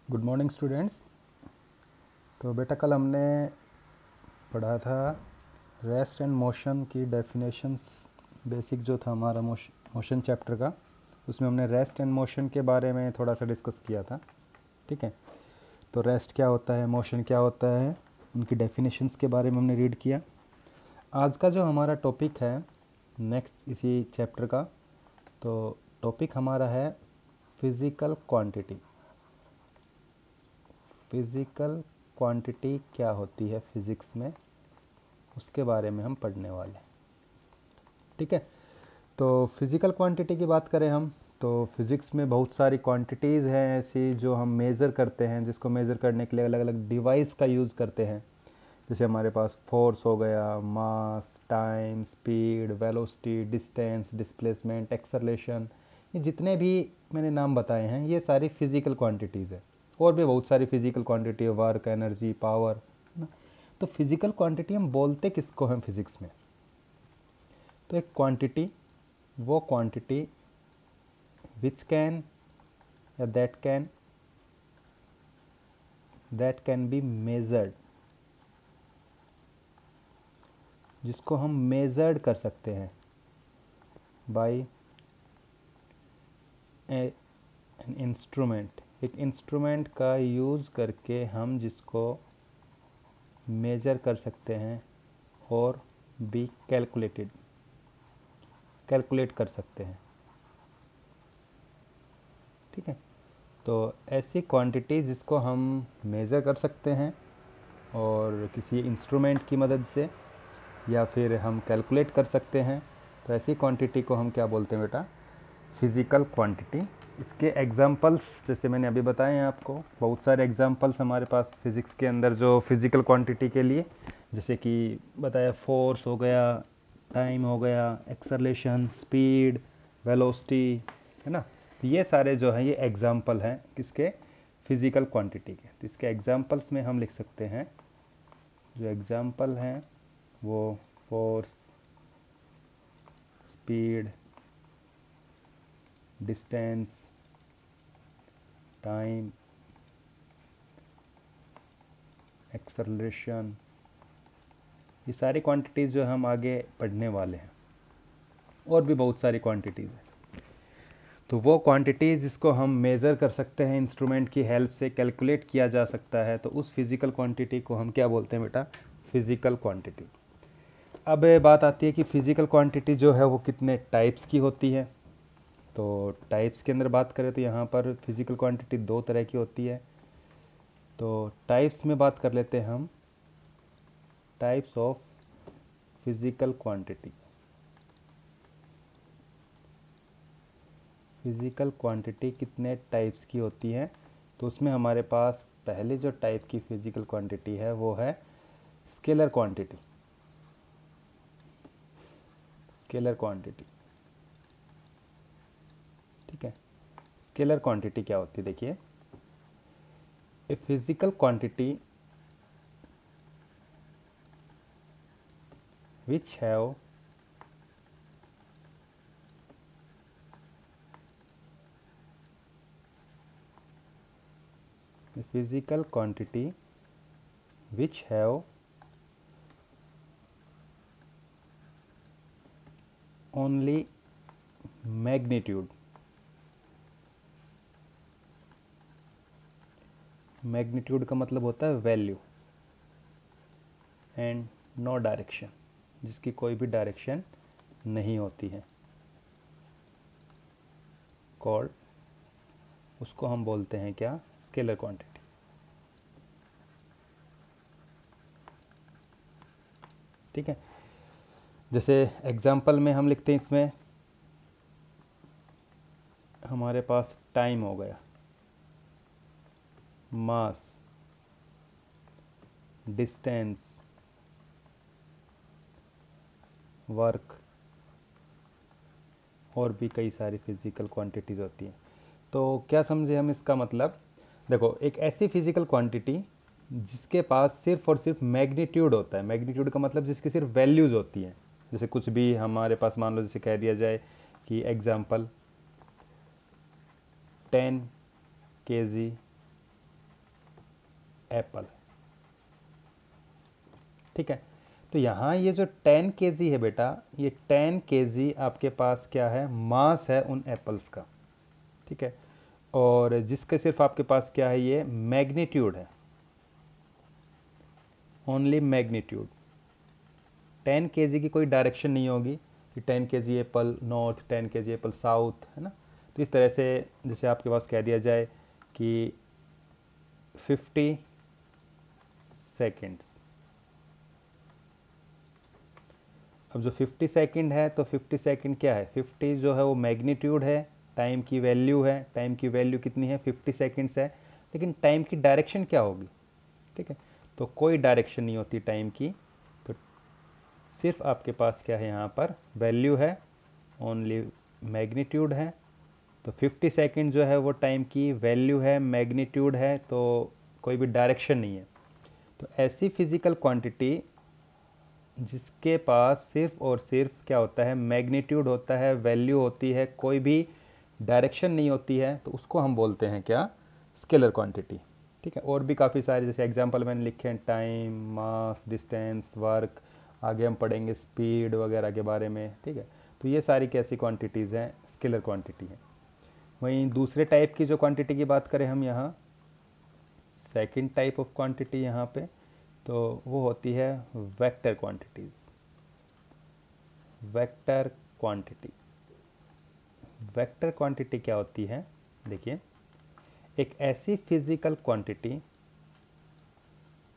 Good morning students. तो बेटा कल हमने पढ़ा था रेस्ट एंड मोशन की डेफिनेशंस। बेसिक जो था हमारा मोशन चैप्टर का, उसमें हमने रेस्ट एंड मोशन के बारे में थोड़ा सा डिस्कस किया था। ठीक है, तो रेस्ट क्या होता है, मोशन क्या होता है, उनकी डेफिनेशंस के बारे में हमने रीड किया। आज का जो हमारा टॉपिक है नेक्स्ट इसी चैप्टर का, तो टॉपिक हमारा है फिज़िकल क्वांटिटी। फिज़िकल क्वांटिटी क्या होती है फिज़िक्स में, उसके बारे में हम पढ़ने वाले हैं। ठीक है, तो फिज़िकल क्वांटिटी की बात करें हम, तो फिज़िक्स में बहुत सारी क्वांटिटीज़ हैं ऐसी जो हम मेज़र करते हैं, जिसको मेज़र करने के लिए अलग अलग डिवाइस का यूज़ करते हैं। जैसे हमारे पास फोर्स हो गया, mass, time, speed, velocity, distance, displacement, acceleration, ये जितने भी मैंने नाम बताए हैं ये सारी फिज़िकल क्वांटिटीज़ है। और भी बहुत सारी फिज़िकल क्वांटिटी है, वर्क, एनर्जी, पावर, है ना। तो फिज़िकल क्वांटिटी हम बोलते किसको हैं फिज़िक्स में? तो एक क्वांटिटी, वो क्वांटिटी विच कैन या दैट कैन बी मेजर्ड, जिसको हम मेजर्ड कर सकते हैं बाय एन इंस्ट्रूमेंट। एक इंस्ट्रूमेंट का यूज़ करके हम जिसको मेजर कर सकते हैं और बी कैलकुलेट कर सकते हैं। ठीक है, तो ऐसी क्वांटिटी जिसको हम मेज़र कर सकते हैं और किसी इंस्ट्रूमेंट की मदद से, या फिर हम कैलकुलेट कर सकते हैं, तो ऐसी क्वांटिटी को हम क्या बोलते हैं बेटा? Physical quantity. इसके एग्जांपल्स जैसे मैंने अभी बताए हैं आपको, बहुत सारे एग्जांपल्स हमारे पास फिज़िक्स के अंदर जो फिज़िकल क्वांटिटी के लिए, जैसे कि बताया फोर्स हो गया, टाइम हो गया, एक्सेलरेशन, स्पीड, वेलोसिटी, है ना। तो ये सारे जो हैं ये एग्जांपल हैं किसके? फिज़िकल क्वांटिटी के। तो इसके एग्जांपल्स में हम लिख सकते हैं, जो एग्जांपल हैं वो force, speed, distance, time, acceleration, ये सारी क्वांटिटीज़ जो हम आगे पढ़ने वाले हैं। और भी बहुत सारी क्वांटिटीज़ हैं। तो वो क्वांटिटीज़ जिसको हम मेज़र कर सकते हैं, इंस्ट्रूमेंट की हेल्प से कैलकुलेट किया जा सकता है, तो उस फिज़िकल क्वांटिटी को हम क्या बोलते हैं बेटा? Physical quantity. अब बात आती है कि फ़िज़िकल क्वांटिटी जो है वो कितने टाइप्स की होती है। तो टाइप्स के अंदर बात करें तो यहाँ पर फिज़िकल क्वांटिटी दो तरह की होती है। तो टाइप्स में बात कर लेते हैं हम, types of physical quantity. Physical quantity कितने टाइप्स की होती है? तो उसमें हमारे पास पहले जो टाइप की फिज़िकल क्वांटिटी है वो है स्केलर क्वांटिटी। स्केलर क्वांटिटी, ठीक है। स्केलर क्वांटिटी क्या होती है? देखिए, a physical quantity which have a physical quantity which have only magnitude, magnitude का मतलब होता है वैल्यू, एंड नो डायरेक्शन, जिसकी कोई भी डायरेक्शन नहीं होती है, कॉल्ड, उसको हम बोलते हैं क्या? Scalar quantity. ठीक है, जैसे एग्जांपल में हम लिखते हैं, इसमें हमारे पास टाइम हो गया, मास, डिस्टेंस, वर्क, और भी कई सारी फिज़िकल क्वांटिटीज़ होती हैं। तो क्या समझे हम इसका मतलब? देखो, एक ऐसी फिज़िकल क्वांटिटी जिसके पास सिर्फ और सिर्फ मैग्नीट्यूड होता है। मैग्नीट्यूड का मतलब जिसकी सिर्फ वैल्यूज़ होती हैं। जैसे कुछ भी हमारे पास मान लो, जैसे कह दिया जाए कि एग्जांपल 10 kg एप्पल। ठीक है, तो यहाँ ये जो 10 kg है बेटा, ये 10 kg आपके पास क्या है, मास है उन एप्पल्स का। ठीक है, और जिसके सिर्फ आपके पास क्या है, ये मैग्नीट्यूड है, ओनली मैग्नीट्यूड। 10 kg की कोई डायरेक्शन नहीं होगी कि 10 kg Apple north, 10 kg Apple south, है ना। तो इस तरह से जैसे आपके पास कह दिया जाए कि 50 सेकेंड्स। अब जो 50 सेकंड है, तो 50 सेकंड क्या है, 50 जो है वो मैग्नीट्यूड है, टाइम की वैल्यू है। टाइम की वैल्यू कितनी है, 50 सेकंड्स है, लेकिन टाइम की डायरेक्शन क्या होगी। ठीक है, तो कोई डायरेक्शन नहीं होती टाइम की, तो सिर्फ आपके पास क्या है, यहाँ पर वैल्यू है, ओनली मैग्नीट्यूड है। तो 50 सेकंड जो है वो टाइम की वैल्यू है, मैग्नीट्यूड है, तो कोई भी डायरेक्शन नहीं है। तो ऐसी फिज़िकल क्वांटिटी जिसके पास सिर्फ और सिर्फ क्या होता है, मैग्नीट्यूड होता है, वैल्यू होती है, कोई भी डायरेक्शन नहीं होती है, तो उसको हम बोलते हैं क्या, स्केलर क्वांटिटी। ठीक है, और भी काफ़ी सारे जैसे एग्जांपल मैंने लिखे हैं, टाइम, मास, डिस्टेंस, वर्क, आगे हम पढ़ेंगे स्पीड वगैरह के बारे में। ठीक है, तो ये सारी कैसी क्वांटिटीज़ हैं, स्केलर क्वांटिटी हैं। वहीं दूसरे टाइप की जो क्वांटिटी की बात करें हम यहाँ, सेकंड टाइप ऑफ क्वांटिटी यहाँ पे, तो वो होती है vector quantities. Vector quantity, vector quantity क्या होती है, देखिए, एक ऐसी फिजिकल क्वांटिटी,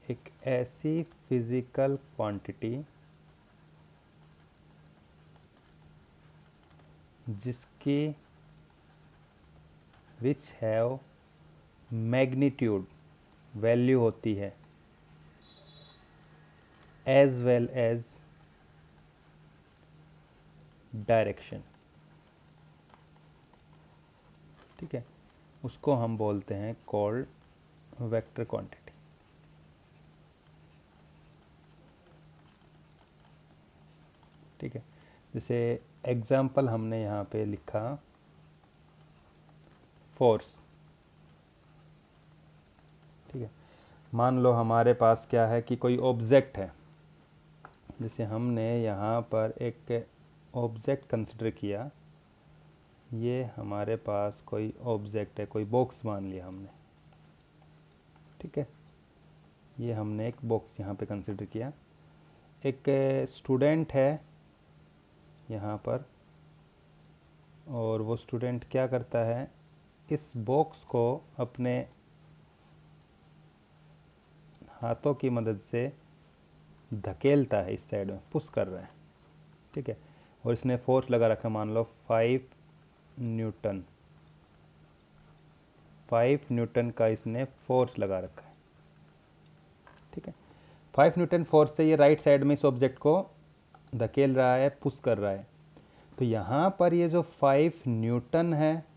एक ऐसी फिजिकल क्वांटिटी जिसकी विच हैव मैग्नीट्यूड, वैल्यू होती है, एज वेल एज डायरेक्शन। ठीक है, उसको हम बोलते हैं कॉल्ड वेक्टर क्वांटिटी। ठीक है, जैसे एग्जाम्पल हमने यहाँ पे लिखा फोर्स। ठीक है, मान लो हमारे पास क्या है कि कोई ऑब्जेक्ट है, जैसे हमने यहाँ पर एक ऑब्जेक्ट कंसिडर किया, ये हमारे पास कोई ऑब्जेक्ट है, कोई बॉक्स मान लिया हमने। ठीक है, ये हमने एक बॉक्स यहाँ पे कंसिडर किया। एक स्टूडेंट है यहाँ पर, और वो स्टूडेंट क्या करता है, इस बॉक्स को अपने हाथों की मदद से धकेलता है, इस साइड में पुश कर रहा है। ठीक है, और इसने फोर्स लगा रखा, मान लो 5 न्यूटन, 5 न्यूटन का इसने फोर्स लगा रखा है। ठीक है, 5 न्यूटन फोर्स से ये राइट साइड में इस ऑब्जेक्ट को धकेल रहा है, पुश कर रहा है। तो यहाँ पर ये जो 5 न्यूटन है,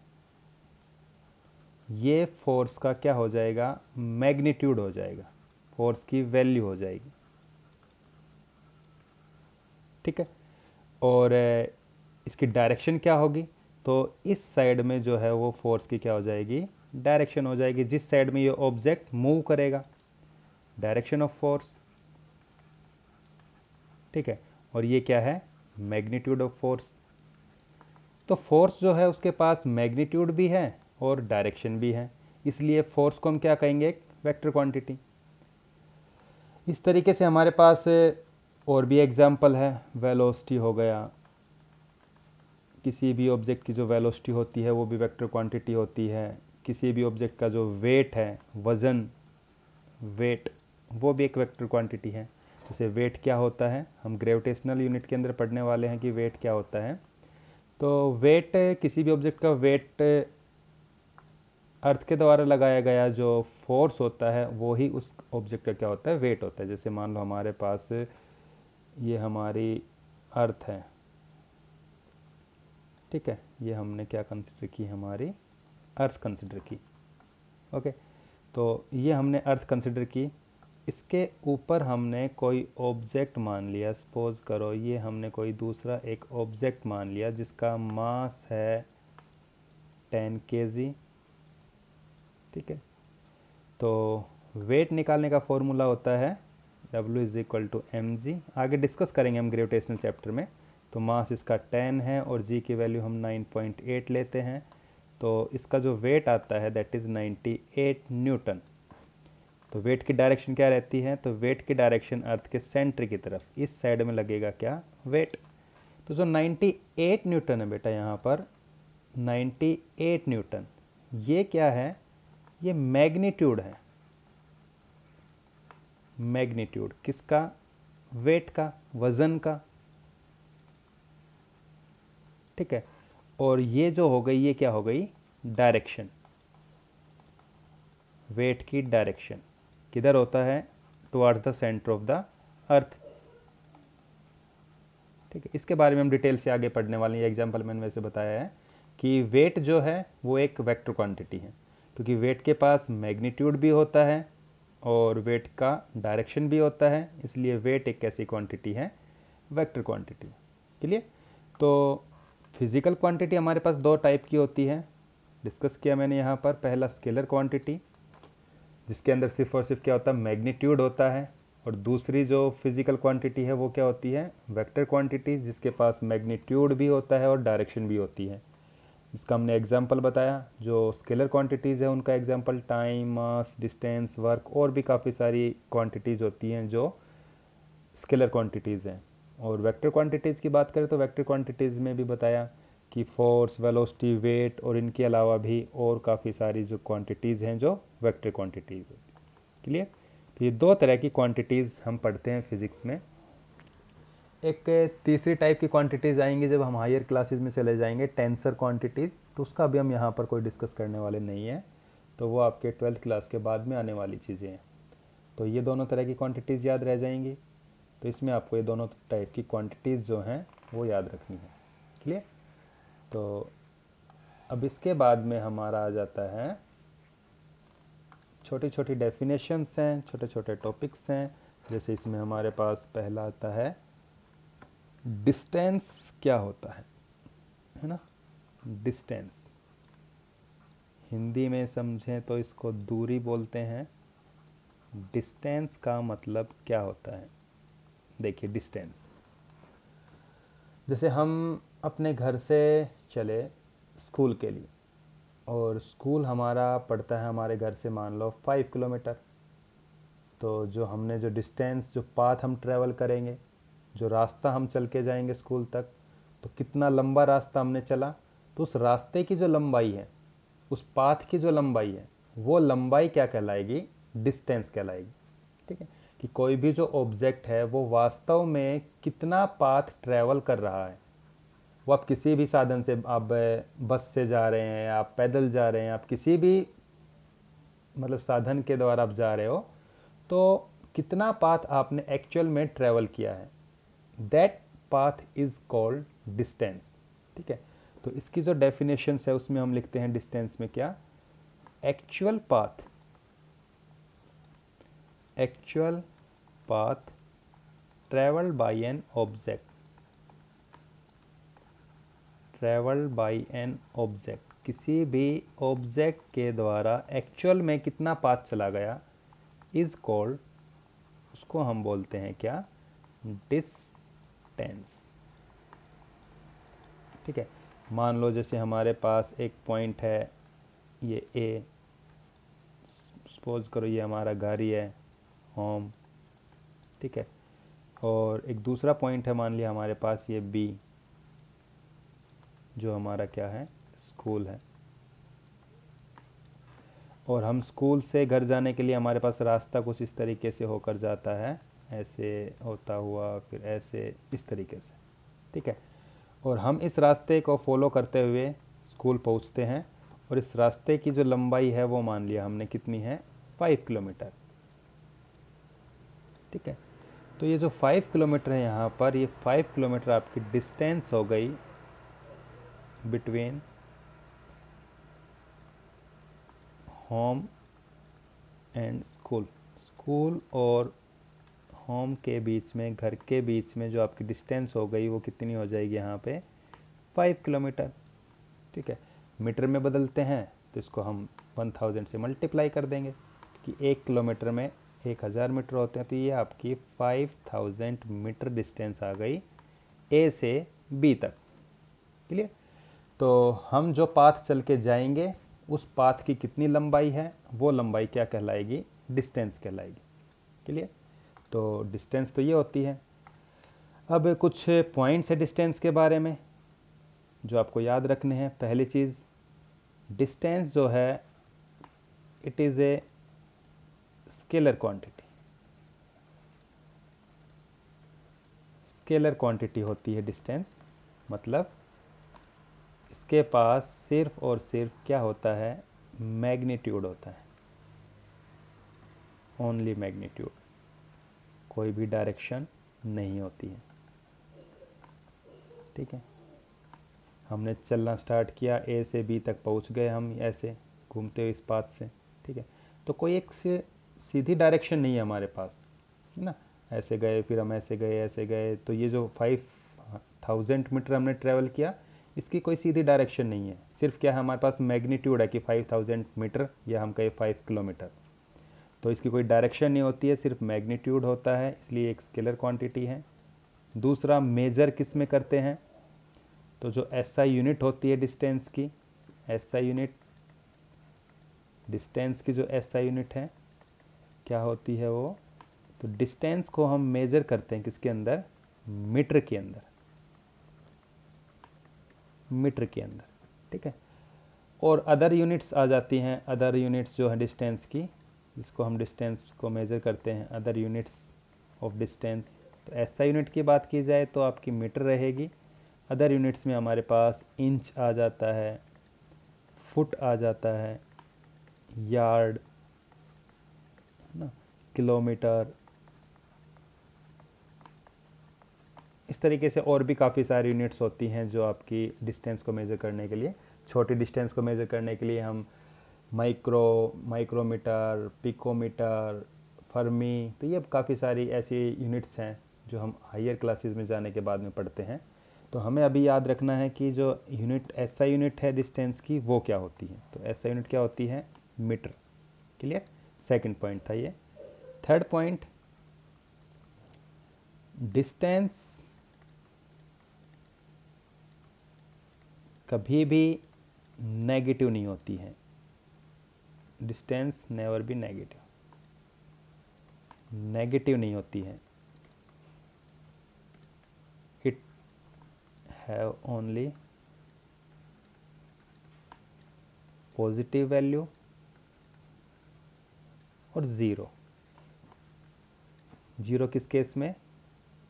ये फोर्स का क्या हो जाएगा, मैग्नीट्यूड हो जाएगा, फोर्स की वैल्यू हो जाएगी। ठीक है, और इसकी डायरेक्शन क्या होगी, तो इस साइड में जो है वो फोर्स की क्या हो जाएगी, डायरेक्शन हो जाएगी, जिस साइड में ये ऑब्जेक्ट मूव करेगा, डायरेक्शन ऑफ फोर्स। ठीक है, और ये क्या है, मैग्नीट्यूड ऑफ फोर्स। तो फोर्स जो है उसके पास मैग्नीट्यूड भी है और डायरेक्शन भी है, इसलिए फोर्स को हम क्या कहेंगे, एक वेक्टर क्वांटिटी। इस तरीके से हमारे पास और भी एग्जाम्पल है, वेलोसिटी हो गया, किसी भी ऑब्जेक्ट की जो वेलोसिटी होती है वो भी वेक्टर क्वांटिटी होती है। किसी भी ऑब्जेक्ट का जो वेट है, वज़न, वेट, वो भी एक वेक्टर क्वांटिटी है। जैसे वेट क्या होता है, हम ग्रेविटेशनल यूनिट के अंदर पढ़ने वाले हैं कि वेट क्या होता है। तो वेट, किसी भी ऑब्जेक्ट का वेट अर्थ के द्वारा लगाया गया जो फोर्स होता है वो ही उस ऑब्जेक्ट का क्या होता है, वेट होता है। जैसे मान लो हमारे पास ये हमारी अर्थ है। ठीक है, ये हमने क्या कंसिडर की, हमारी अर्थ कंसिडर की। ओके, तो ये हमने अर्थ कंसिडर की, इसके ऊपर हमने कोई ऑब्जेक्ट मान लिया, सपोज करो ये हमने कोई दूसरा एक ऑब्जेक्ट मान लिया जिसका मास है 10 kg। ठीक है, तो वेट निकालने का फॉर्मूला होता है W is equal to mg। आगे डिस्कस करेंगे हम ग्रेविटेशनल चैप्टर में। तो मास इसका 10 है और g की वैल्यू हम 9.8 लेते हैं। तो इसका जो वेट आता है दैट इज़ 98 न्यूटन। तो वेट की डायरेक्शन क्या रहती है? तो वेट की डायरेक्शन अर्थ के सेंटर की तरफ, इस साइड में लगेगा क्या? वेट। तो जो 98 न्यूटन है बेटा यहाँ पर 98 न्यूटन, ये क्या है? ये मैग्नीट्यूड है। मैग्नीट्यूड किसका? वेट का, वजन का। ठीक है। और ये जो हो गई, ये क्या हो गई? डायरेक्शन। वेट की डायरेक्शन किधर होता है? Towards the centre of the earth. ठीक है, इसके बारे में हम डिटेल से आगे पढ़ने वाले हैं। ये एग्जाम्पल मैंने वैसे बताया है कि वेट जो है वो एक वेक्टर क्वांटिटी है, क्योंकि वेट के पास मैग्नीट्यूड भी होता है और वेट का डायरेक्शन भी होता है, इसलिए वेट एक ऐसी क्वांटिटी है, वेक्टर क्वांटिटी। क्लियर? तो फिजिकल क्वांटिटी हमारे पास दो टाइप की होती है, डिस्कस किया मैंने यहाँ पर। पहला स्केलर क्वांटिटी, जिसके अंदर सिर्फ और सिर्फ क्या होता है? मैग्नीट्यूड होता है। और दूसरी जो फिजिकल क्वांटिटी है वो क्या होती है? वेक्टर क्वांटिटी, जिसके पास मैग्नीट्यूड भी होता है और डायरेक्शन भी होती है। इसका हमने एग्जाम्पल बताया। जो स्केलर क्वांटिटीज़ है उनका एग्जाम्पल टाइम, मास, डिस्टेंस, वर्क और भी काफ़ी सारी क्वांटिटीज़ होती हैं जो स्केलर क्वांटिटीज़ हैं। और वेक्टर क्वांटिटीज़ की बात करें तो वेक्टर क्वांटिटीज़ में भी बताया कि फोर्स, वेलोसिटी, वेट और इनके अलावा भी और काफ़ी सारी जो क्वांटिटीज़ हैं जो वेक्टर क्वांटिटीज़ होती है। क्लियर? तो ये दो तरह की क्वांटिटीज़ हम पढ़ते हैं फिज़िक्स में। एक तीसरी टाइप की क्वांटिटीज़ आएंगी जब हम हायर क्लासेस में चले जाएंगे, टेंसर क्वांटिटीज़। तो उसका अभी हम यहाँ पर कोई डिस्कस करने वाले नहीं हैं, तो वो आपके 12th क्लास के बाद में आने वाली चीज़ें हैं। तो ये दोनों तरह की क्वांटिटीज़ याद रह जाएंगी। तो इसमें आपको ये दोनों टाइप की क्वांटिटीज़ जो हैं वो याद रखनी है। क्लियर? तो अब इसके बाद में हमारा आ जाता है छोटी छोटी डेफिनेशंस हैं, छोटे छोटे टॉपिक्स हैं। जैसे इसमें हमारे पास पहला आता है डिस्टेंस क्या होता है ना? डिस्टेंस हिंदी में समझें तो इसको दूरी बोलते हैं। डिस्टेंस का मतलब क्या होता है? देखिए, डिस्टेंस जैसे हम अपने घर से चले स्कूल के लिए, और स्कूल हमारा पड़ता है हमारे घर से मान लो 5 किलोमीटर। तो जो हमने जो डिस्टेंस, जो पाथ हम ट्रैवल करेंगे, जो रास्ता हम चल के जाएंगे स्कूल तक, तो कितना लंबा रास्ता हमने चला, तो उस रास्ते की जो लंबाई है, उस पाथ की जो लंबाई है, वो लंबाई क्या कहलाएगी? डिस्टेंस कहलाएगी। ठीक है, कि कोई भी जो ऑब्जेक्ट है वो वास्तव में कितना पाथ ट्रैवल कर रहा है। वो आप किसी भी साधन से, आप बस से जा रहे हैं, आप पैदल जा रहे हैं, आप किसी भी मतलब साधन के द्वारा आप जा रहे हो, तो कितना पाथ आपने एक्चुअल में ट्रैवल किया है, that path is called distance. ठीक है, तो इसकी जो डेफिनेशन है उसमें हम लिखते हैं डिस्टेंस में क्या? Actual path, actual path travelled bye an object, travelled bye an object, किसी भी ऑब्जेक्ट के द्वारा एक्चुअल में कितना पाथ चला गया, इज कॉल्ड, उसको हम बोलते हैं क्या? डिस्टेंस। ठीक है, मान लो जैसे हमारे पास एक पॉइंट है, ये ए, सपोज करो ये हमारा घर ही है, होम। ठीक है, और एक दूसरा पॉइंट है, मान लिया हमारे पास ये बी, जो हमारा क्या है? स्कूल है। और हम स्कूल से घर जाने के लिए हमारे पास रास्ता कुछ इस तरीके से होकर जाता है, ऐसे होता हुआ, फिर ऐसे, इस तरीके से। ठीक है, और हम इस रास्ते को फॉलो करते हुए स्कूल पहुंचते हैं, और इस रास्ते की जो लंबाई है वो मान लिया हमने कितनी है? 5 किलोमीटर। ठीक है, तो ये जो 5 किलोमीटर है यहाँ पर, ये 5 किलोमीटर आपकी डिस्टेंस हो गई between home and school. School और होम के बीच में, घर के बीच में जो आपकी डिस्टेंस हो गई वो कितनी हो जाएगी यहाँ पे? 5 किलोमीटर। ठीक है, मीटर में बदलते हैं तो इसको हम 1000 से मल्टीप्लाई कर देंगे। कि 1 किलोमीटर में 1000 मीटर होते हैं, तो ये आपकी 5000 मीटर डिस्टेंस आ गई ए से बी तक। क्लियर। तो हम जो पाथ चल के जाएंगे उस पाथ की कितनी लंबाई है, वो लंबाई क्या कहलाएगी, डिस्टेंस कहलाएगी। क्लियर। तो डिस्टेंस तो ये होती है। अब कुछ पॉइंट्स है डिस्टेंस के बारे में जो आपको याद रखने हैं। पहली चीज़, डिस्टेंस जो है it is a scalar quantity. Scalar quantity होती है डिस्टेंस, मतलब इसके पास सिर्फ और सिर्फ क्या होता है, मैग्नीट्यूड होता है, ओनली मैग्नीट्यूड, कोई भी डायरेक्शन नहीं होती है। ठीक है। हमने चलना स्टार्ट किया, ए से बी तक पहुंच गए हम ऐसे घूमते हुए इस पाथ से। ठीक है। तो कोई एक से सीधी डायरेक्शन नहीं है हमारे पास, है ना। ऐसे गए, फिर हम ऐसे गए, ऐसे गए, तो ये जो 5000 मीटर हमने ट्रैवल किया, इसकी कोई सीधी डायरेक्शन नहीं है। सिर्फ क्या है, हमारे पास मैग्नीट्यूड है कि 5000 मीटर या हम कहें 5 किलोमीटर। तो इसकी कोई डायरेक्शन नहीं होती है, सिर्फ मैग्नीट्यूड होता है, इसलिए एक स्केलर क्वांटिटी है। दूसरा, मेज़र किस में करते हैं, तो जो एसआई यूनिट होती है डिस्टेंस की, एसआई यूनिट, डिस्टेंस की जो एसआई यूनिट है क्या होती है वो, तो डिस्टेंस को हम मेज़र करते हैं किसके अंदर, मीटर के अंदर, मीटर के अंदर। ठीक है। और अदर यूनिट्स आ जाती हैं, अदर यूनिट्स जो है डिस्टेंस की, जिसको हम डिस्टेंस को मेज़र करते हैं, अदर यूनिट्स ऑफ डिस्टेंस। तो एसआई यूनिट की बात की जाए तो आपकी मीटर रहेगी। अदर यूनिट्स में हमारे पास इंच आ जाता है, फुट आ जाता है, यार्ड, ना, किलोमीटर, इस तरीके से और भी काफ़ी सारी यूनिट्स होती हैं जो आपकी डिस्टेंस को मेज़र करने के लिए, छोटी डिस्टेंस को मेज़र करने के लिए हम माइक्रोमीटर, पिकोमीटर, फर्मी, तो ये काफ़ी सारी ऐसी यूनिट्स हैं जो हम हायर क्लासेस में जाने के बाद में पढ़ते हैं। तो हमें अभी याद रखना है कि जो यूनिट एसआई यूनिट है डिस्टेंस की वो क्या होती है, तो एसआई यूनिट क्या होती है, मीटर। क्लियर। सेकंड पॉइंट था ये। थर्ड पॉइंट, डिस्टेंस कभी भी नेगेटिव नहीं होती है। Distance never be negative, negative नहीं होती है। It have only positive value और ज़ीरो। ज़ीरो किस केस में,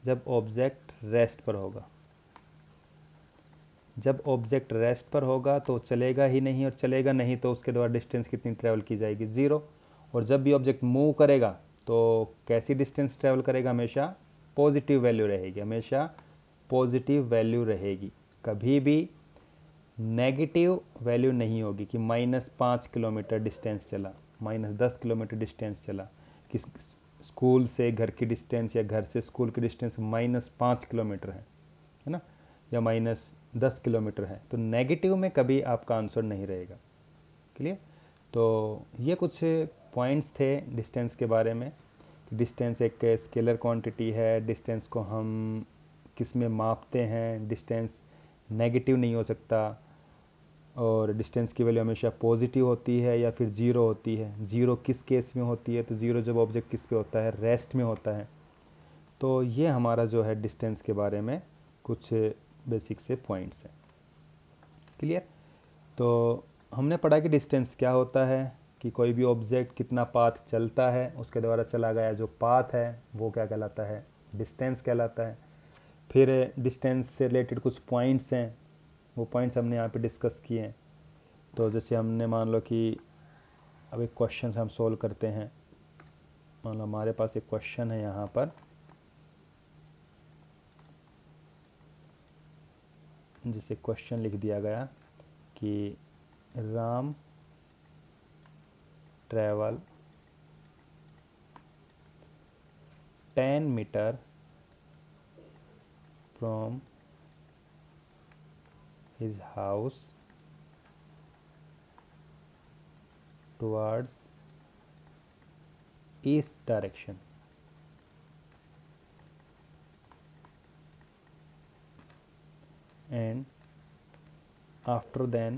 जब ऑब्जेक्ट रेस्ट पर होगा। जब ऑब्जेक्ट रेस्ट पर होगा तो चलेगा ही नहीं, और चलेगा नहीं तो उसके द्वारा डिस्टेंस कितनी ट्रैवल की जाएगी, ज़ीरो। और जब भी ऑब्जेक्ट मूव करेगा तो कैसी डिस्टेंस ट्रैवल करेगा, हमेशा पॉजिटिव वैल्यू रहेगी, हमेशा पॉजिटिव वैल्यू रहेगी। कभी भी नेगेटिव वैल्यू नहीं होगी कि -5 किलोमीटर डिस्टेंस चला, -10 किलोमीटर डिस्टेंस चला, कि स्कूल से घर की डिस्टेंस या घर से स्कूल की डिस्टेंस -5 किलोमीटर है ना, या -10 किलोमीटर है, तो नेगेटिव में कभी आपका आंसर नहीं रहेगा। क्लियर। तो ये कुछ पॉइंट्स थे डिस्टेंस के बारे में। डिस्टेंस एक स्केलर क्वांटिटी है, डिस्टेंस को हम किस में मापते हैं, डिस्टेंस नेगेटिव नहीं हो सकता, और डिस्टेंस की वैल्यू हमेशा पॉजिटिव होती है या फिर ज़ीरो होती है। ज़ीरो किस केस में होती है, तो ज़ीरो जब ऑब्जेक्ट किस पे होता है, रेस्ट में होता है। तो ये हमारा जो है डिस्टेंस के बारे में कुछ बेसिक से पॉइंट्स हैं। क्लियर। तो हमने पढ़ा कि डिस्टेंस क्या होता है, कि कोई भी ऑब्जेक्ट कितना पाथ चलता है उसके द्वारा चला गया जो पाथ है वो क्या कहलाता है, डिस्टेंस कहलाता है। फिर डिस्टेंस से रिलेटेड कुछ पॉइंट्स हैं, वो पॉइंट्स हमने यहाँ पे डिस्कस किए हैं। तो जैसे हमने मान लो कि अब एक क्वेश्चन हम सोल्व करते हैं। मान लो हमारे पास एक क्वेश्चन है यहाँ पर, जिसे क्वेश्चन लिख दिया गया कि Ram travel 10 metre from his house towards east direction, and after then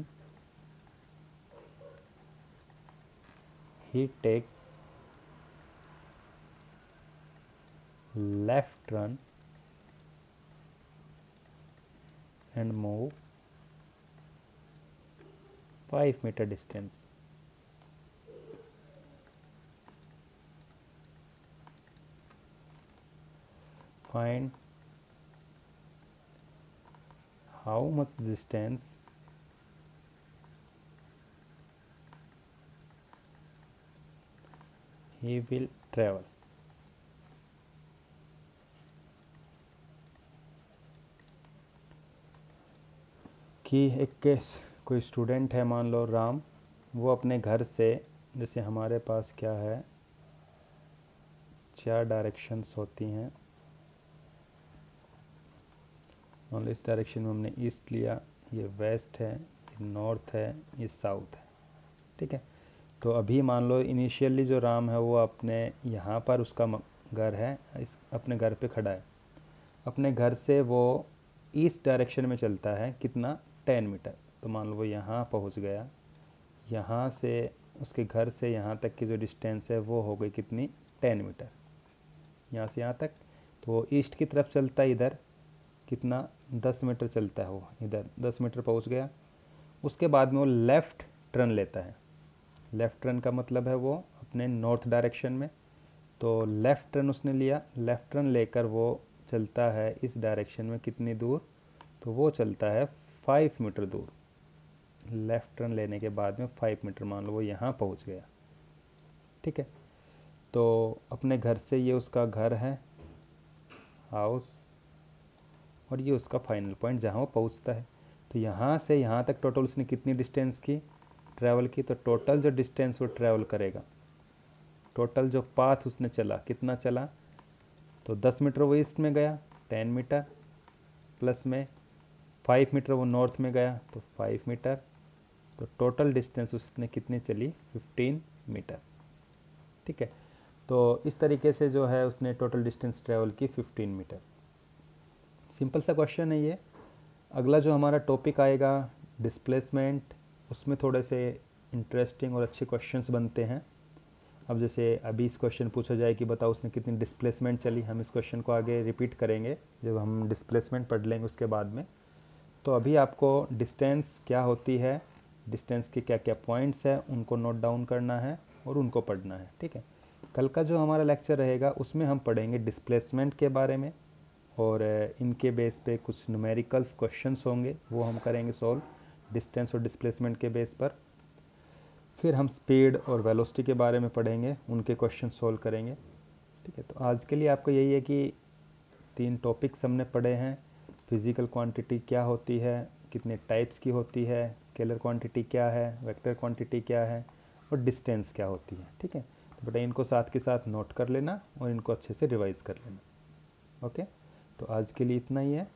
he take left turn and move 5 meter distance. Find how much distance he will travel. कि एक केस कोई स्टूडेंट है, मान लो राम, वो अपने घर से, जैसे हमारे पास क्या है 4 डायरेक्शंस होती हैं, मान लो इस डायरेक्शन में हमने ईस्ट लिया, ये वेस्ट है, ये नॉर्थ है, ये साउथ है, ठीक है। तो अभी मान लो इनिशियली जो राम है वो अपने यहाँ पर उसका घर है, इस अपने घर पे खड़ा है, अपने घर से वो ईस्ट डायरेक्शन में चलता है, कितना 10 मीटर। तो मान लो वो यहाँ पहुँच गया, यहाँ से उसके घर से यहाँ तक की जो डिस्टेंस है वो हो गई कितनी 10 मीटर, यहाँ से यहाँ तक। तो वो ईस्ट की तरफ चलता है, इधर कितना 10 मीटर चलता है, वो इधर 10 मीटर पहुँच गया। उसके बाद में वो लेफ़्ट टर्न लेता है, लेफ़्ट टर्न का मतलब है वो अपने नॉर्थ डायरेक्शन में। तो लेफ़्ट टर्न उसने लिया, लेफ़्ट टर्न लेकर वो चलता है इस डायरेक्शन में कितनी दूर, तो वो चलता है 5 मीटर दूर। लेफ़्ट टर्न लेने के बाद में 5 मीटर, मान लो वो यहाँ पहुँच गया, ठीक है। तो अपने घर से ये उसका घर है, हाउस, और ये उसका फाइनल पॉइंट जहाँ वो पहुँचता है। तो यहाँ से यहाँ तक टोटल उसने कितनी डिस्टेंस की ट्रैवल की, तो टोटल जो डिस्टेंस वो ट्रैवल करेगा, टोटल जो पाथ उसने चला, कितना चला, तो 10 मीटर वो ईस्ट में गया 10 मीटर, प्लस में 5 मीटर वो नॉर्थ में गया तो 5 मीटर, तो टोटल डिस्टेंस उसने कितनी चली 15 मीटर, ठीक है। तो इस तरीके से जो है उसने टोटल डिस्टेंस ट्रैवल की 15 मीटर। सिंपल सा क्वेश्चन है ये। अगला जो हमारा टॉपिक आएगा डिस्प्लेसमेंट, उसमें थोड़े से इंटरेस्टिंग और अच्छे क्वेश्चंस बनते हैं। अब जैसे अभी इस क्वेश्चन पूछा जाए कि बताओ उसने कितनी डिस्प्लेसमेंट चली, हम इस क्वेश्चन को आगे रिपीट करेंगे जब हम डिस्प्लेसमेंट पढ़ लेंगे उसके बाद में। तो अभी आपको डिस्टेंस क्या होती है, डिस्टेंस के क्या क्या पॉइंट्स हैं, उनको नोट डाउन करना है और उनको पढ़ना है, ठीक है। कल का जो हमारा लेक्चर रहेगा उसमें हम पढ़ेंगे डिस्प्लेसमेंट के बारे में, और इनके बेस पे कुछ न्यूमेरिकल्स क्वेश्चंस होंगे, वो हम करेंगे सॉल्व डिस्टेंस और डिस्प्लेसमेंट के बेस पर। फिर हम स्पीड और वेलोसिटी के बारे में पढ़ेंगे, उनके क्वेश्चन सॉल्व करेंगे, ठीक है। तो आज के लिए आपको यही है कि 3 टॉपिक्स हमने पढ़े हैं। फिज़िकल क्वांटिटी क्या होती है, कितने टाइप्स की होती है, स्केलर क्वांटिटी क्या है, वेक्टर क्वांटिटी क्या है, और डिस्टेंस क्या होती है, ठीक है। तो बेटा इनको साथ के साथ नोट कर लेना और इनको अच्छे से रिवाइज़ कर लेना। ओके, तो आज के लिए इतना ही है।